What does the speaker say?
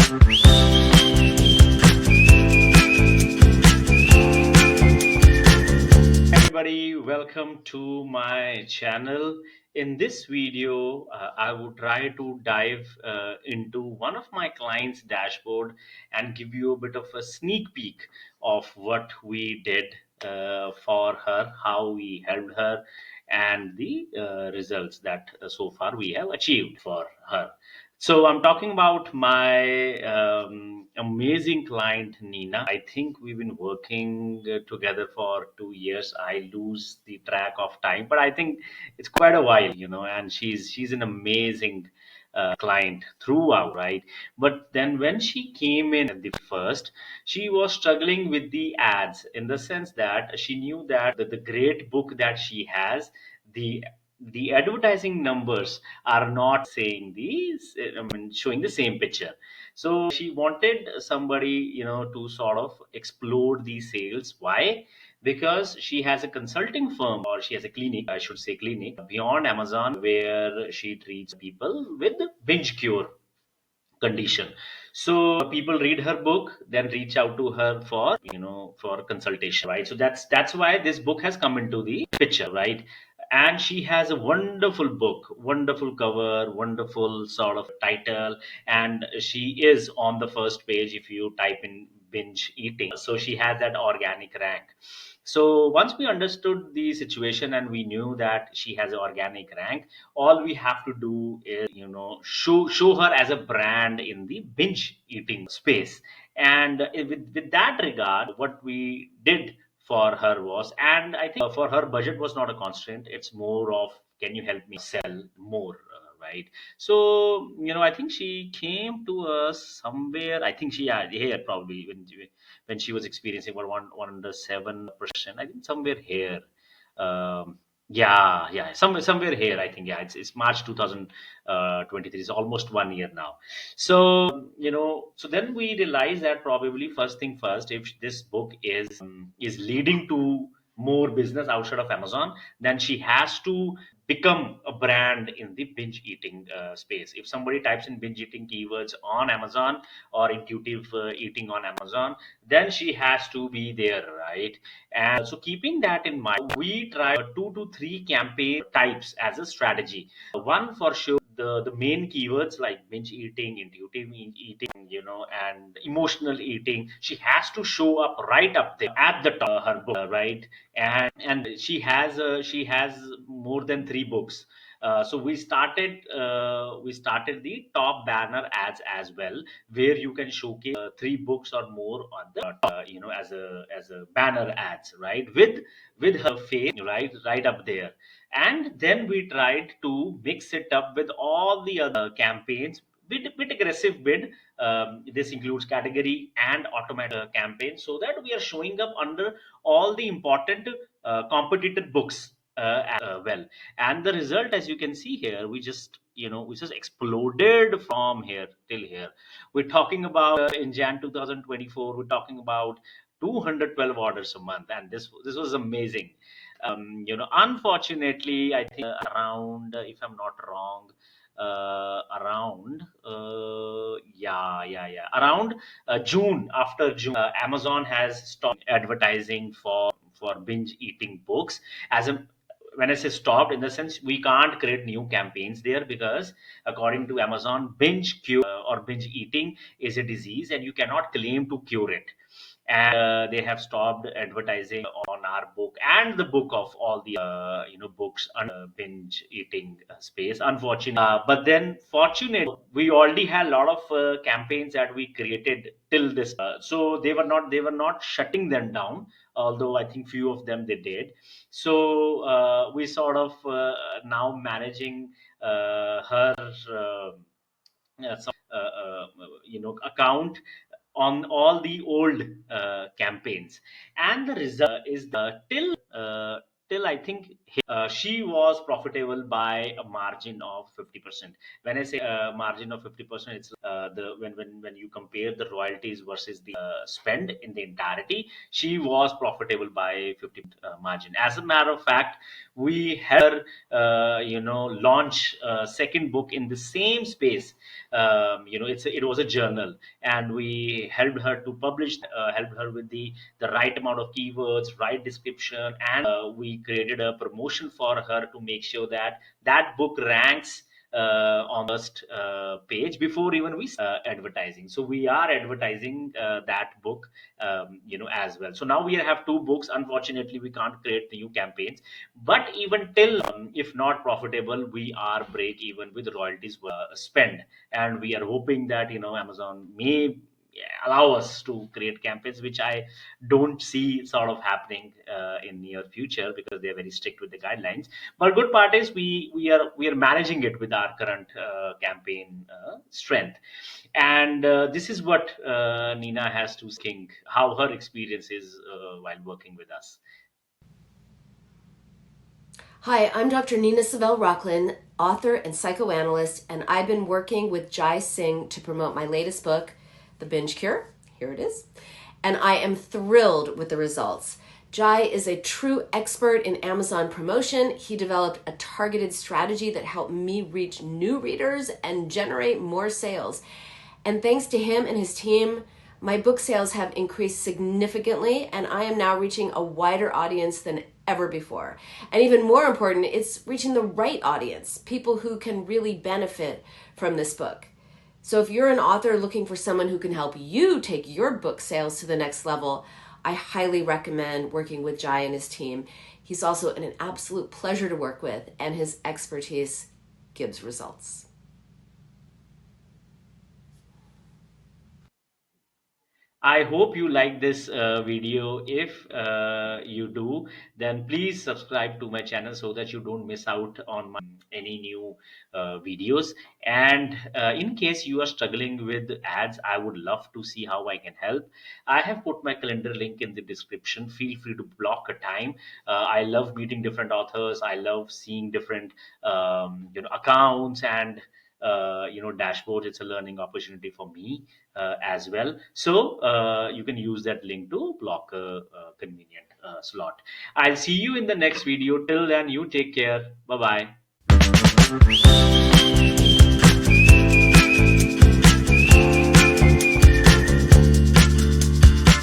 Everybody, welcome to my channel. In this video, I would try to dive into one of my clients' dashboard and give you a bit of a sneak peek of what we did for her, how we helped her, and the results that so far we have achieved for her. So I'm talking about my amazing client Nina. I think we've been working together for 2 years. I lose the track of time, but I think it's quite a while. And she's an amazing client throughout, right? But then when she came in at the first, she was struggling with the ads in the sense that she knew that the great book that she has, the the advertising numbers are not saying these, I mean, showing the same picture. So she wanted somebody to sort of explode these sales. Why? Because she has a consulting firm, or she has a clinic, I should say clinic, beyond Amazon, where she treats people with binge cure condition. So people read her book, then reach out to her for consultation, right? So that's why this book has come into the picture, right? And she has a wonderful book, wonderful cover, wonderful sort of title, and she is on the first page if you type in binge eating. So she has that organic rank. So once we understood the situation and we knew that she has an organic rank, all we have to do is show her as a brand in the binge eating space. And with that regard, what we did for her was, and I think for her, budget was not a constraint. It's more of, can you help me sell more, right? So I think she came to us somewhere. I think she had here probably when she was experiencing about 107%. I think somewhere here. Yeah, somewhere here. I think, yeah, it's March 2023. It's almost 1 year now. So so then we realized that probably first thing first, if this book is leading to more business outside of Amazon, then she has to become a brand in the binge eating space. If somebody types in binge eating keywords on Amazon, or intuitive eating on Amazon, then she has to be there, right? And so keeping that in mind, we try 2 to 3 campaign types as a strategy. One, for sure, the main keywords like binge eating, intuitive eating, and emotional eating, she has to show up right up there at the top of her book, right? And she has more than 3 books. So we started the top banner ads as well, where you can showcase 3 books or more on the as a banner ads, right? With her face, right up there. And then we tried to mix it up with all the other campaigns with aggressive bid. This includes category and automatic campaigns, so that we are showing up under all the important competitor books as well. And the result, as you can see here, we just exploded from here till here. We're talking about, in Jan 2024, we're talking about 212 orders a month, and this was amazing. Unfortunately, I think around, if I'm not wrong, around yeah, around June, after June, Amazon has stopped advertising for binge eating books. As a When I say stopped, in the sense, we can't create new campaigns there, because according to Amazon, binge cure or binge eating is a disease and you cannot claim to cure it. And they have stopped advertising on our book and the book of all the books under binge eating space, unfortunately. But then fortunately, we already had a lot of campaigns that we created till this, so they were not shutting them down, although I think few of them they did. So we sort of now managing her account on all the old campaigns. And the result is, till I think she was profitable by a margin of 50%. When I say margin of 50%, it's the when you compare the royalties versus the spend in the entirety, she was profitable by 50 margin. As a matter of fact, we had her launch a second book in the same space. It was a journal, and we helped her to publish, helped her with the right amount of keywords, right description, and we created a promotion for her to make sure that that book ranks on the first page before even we advertising. So we are advertising that book, as well. So now we have two books. Unfortunately, we can't create new campaigns, but even till if not profitable, we are break even with royalties spend, and we are hoping that Amazon may allow us to create campaigns, which I don't see sort of happening in near future, because they're very strict with the guidelines. But good part is we are managing it with our current campaign strength. And this is what Nina has to king, how her experience is while working with us. Hi, I'm Dr. Nina Savell Rocklin, author and psychoanalyst, and I've been working with Jai Singh to promote my latest book, The Binge Cure. Here it is. And I am thrilled with the results. Jai is a true expert in Amazon promotion. He developed a targeted strategy that helped me reach new readers and generate more sales. And thanks to him and his team, my book sales have increased significantly, and I am now reaching a wider audience than ever before. And even more important, it's reaching the right audience, people who can really benefit from this book. So if you're an author looking for someone who can help you take your book sales to the next level, I highly recommend working with Jai and his team. He's also an absolute pleasure to work with, and his expertise gives results. I hope you like this video. If you do, then please subscribe to my channel so that you don't miss out on any new videos. And in case you are struggling with ads, I would love to see how I can help. I have put my calendar link in the description. Feel free to block a time. I love meeting different authors. I love seeing different accounts and dashboards. It's a learning opportunity for me as well. So you can use that link to block a convenient slot. I'll see you in the next video. Till then, you take care. Bye bye.